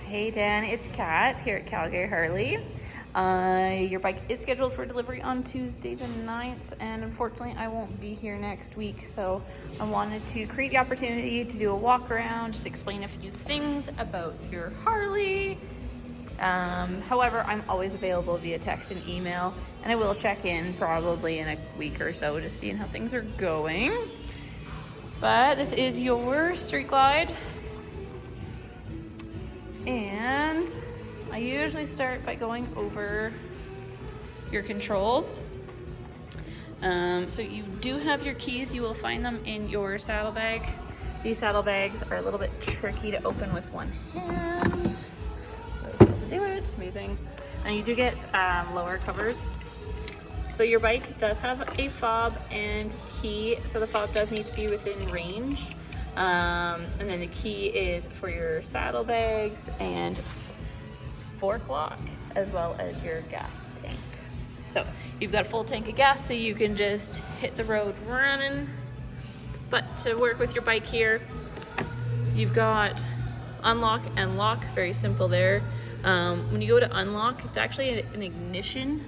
Hey Dan, it's Kat here at Calgary Harley. Your bike is scheduled for delivery on Tuesday the 9th, and unfortunately I won't be here next week, so I wanted to create the opportunity to do a walk around, just explain a few things about your Harley. However, I'm always available via text and email, and I will check in probably in a week or so, just seeing how things are going. But this is your Street Glide. And I usually start by going over your controls. So you do have your keys. You will find them in your saddlebag. These saddlebags are a little bit tricky to open with one hand. I was supposed to do it. Amazing. And you do get lower covers. So your bike does have a fob and key. So the fob does need to be within range. And then the key is for your saddlebags and fork lock, as well as your gas tank. So you've got a full tank of gas, so you can just hit the road running. But to work with your bike here, you've got unlock and lock, very simple there. When you go to unlock, it's actually an ignition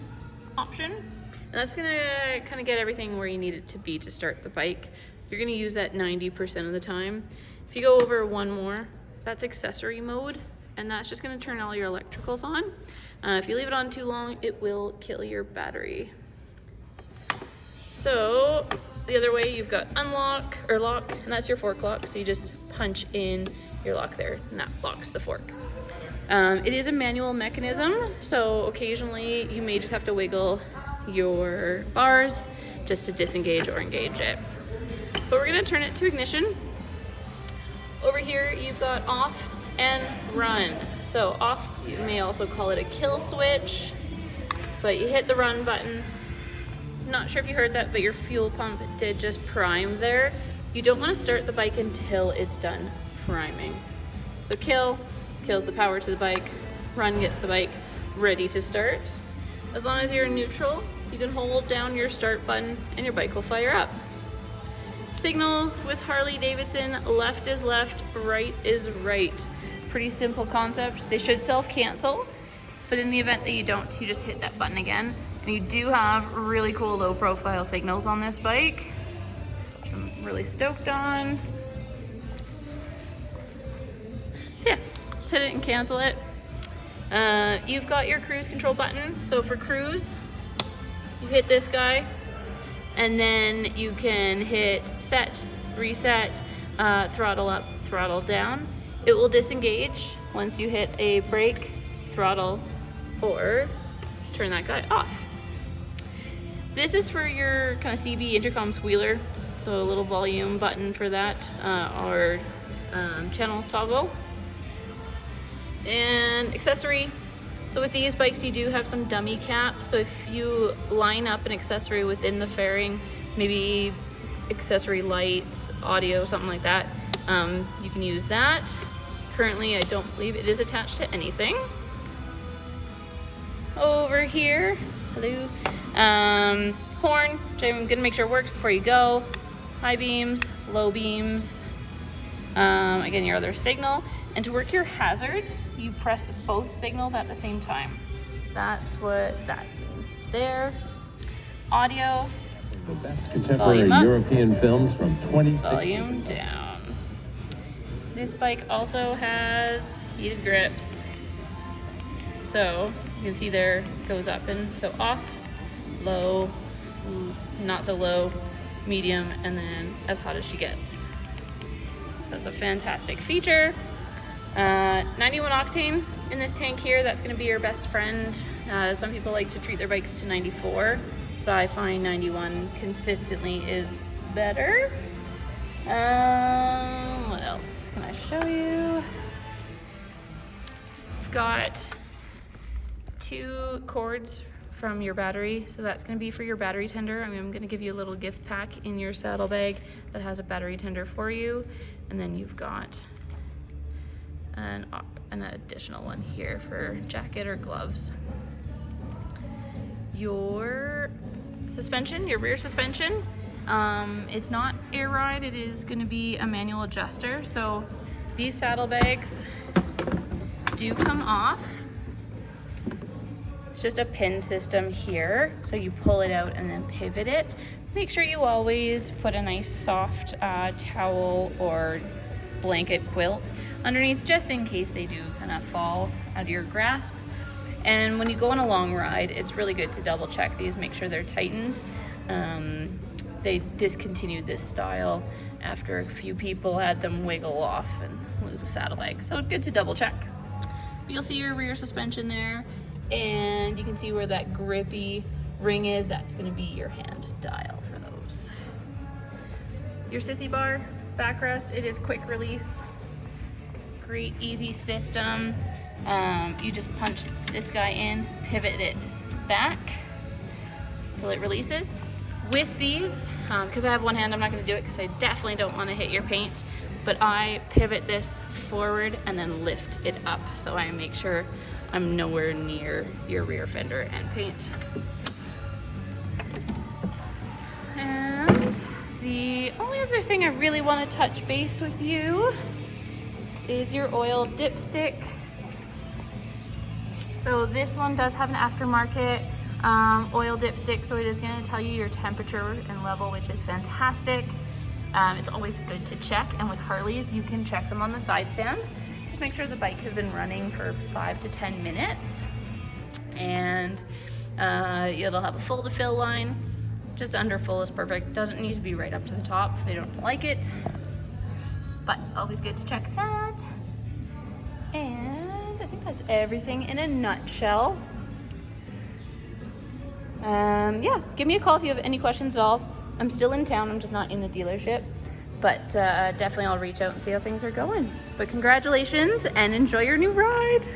option, and that's gonna kind of get everything where you need it to be to start the bike. You're gonna use that 90% of the time. If you go over one more, that's accessory mode, and that's just gonna turn all your electricals on. If you leave it on too long, it will kill your battery. So the other way, you've got unlock or lock, and that's your fork lock. So you just punch in your lock there, and that locks the fork. It is a manual mechanism, so occasionally you may just have to wiggle your bars just to disengage or engage it. But we're gonna turn it to ignition. Over here, you've got off and run. So off, you may also call it a kill switch, but you hit the run button. Not sure if you heard that, but your fuel pump did just prime there. You don't wanna start the bike until it's done priming. So kill, kills the power to the bike. Run gets the bike ready to start. As long as you're in neutral, you can hold down your start button and your bike will fire up. Signals with Harley Davidson, left is left, right is right. Pretty simple concept. They should self-cancel, but in the event that you don't, you just hit that button again. And you do have really cool low profile signals on this bike, which I'm really stoked on. So yeah, just hit it and cancel it. You've got your cruise control button. So for cruise, you hit this guy, and then you can hit set, reset, throttle up, throttle down. It will disengage once you hit a brake, throttle, or turn that guy off. This is for your kind of CB intercom squealer, so a little volume button for that, or channel toggle. And accessory. So with these bikes, you do have some dummy caps. So if you line up an accessory within the fairing, maybe accessory lights, audio, something like that, you can use that. Currently, I don't believe it is attached to anything. Over here, hello, horn, which I'm gonna make sure works before you go. High beams, low beams. Again, your other signal. And to work your hazards, you press both signals at the same time. That's what that means there. Audio. The best contemporary European films from 2016. Volume down. This bike also has heated grips. So you can see there goes up and so off, low, not so low, medium, and then as hot as she gets. That's a fantastic feature. 91 octane in this tank here, that's going to be your best friend. Some people like to treat their bikes to 94, but I find 91 consistently is better. What else can I show you? We've got 2 cords from your battery, so that's going to be for your battery tender. I'm going to give you a little gift pack in your saddlebag that has a battery tender for you, and then you've got an additional one here for jacket or gloves. Your suspension, your rear suspension, it's not air ride, it is going to be a manual adjuster. So these saddlebags do come off. It's just a pin system here. So you pull it out and then pivot it. Make sure you always put a nice soft towel or blanket quilt underneath, just in case they do kind of fall out of your grasp. And when you go on a long ride, it's really good to double check these, make sure they're tightened. They discontinued this style after a few people had them wiggle off and lose a saddle leg. So it's good to double check. But you'll see your rear suspension there, and you can see where that grippy ring is. That's gonna be your hand dial for those. Your Sissy Bar backrest, it is quick release. Great, easy system. You just punch this guy in, pivot it back till it releases. With these, because I have one hand, I'm not going to do it because I definitely don't want to hit your paint, but I pivot this forward and then lift it up so I make sure I'm nowhere near your rear fender and paint. And the only other thing I really want to touch base with you is your oil dipstick. So this one does have an aftermarket oil dipstick, so it is going to tell you your temperature and level, which is fantastic. It's always good to check, and with Harleys you can check them on the side stand. Just make sure the bike has been running for 5 to 10 minutes, and it'll have a full to fill line. Just under full is perfect. Doesn't need to be right up to the top if they don't like it, but always good to check that. And I think that's everything in a nutshell. Yeah, give me a call if you have any questions at all. I'm still in town, I'm just not in the dealership, but definitely I'll reach out and see how things are going. But congratulations and enjoy your new ride.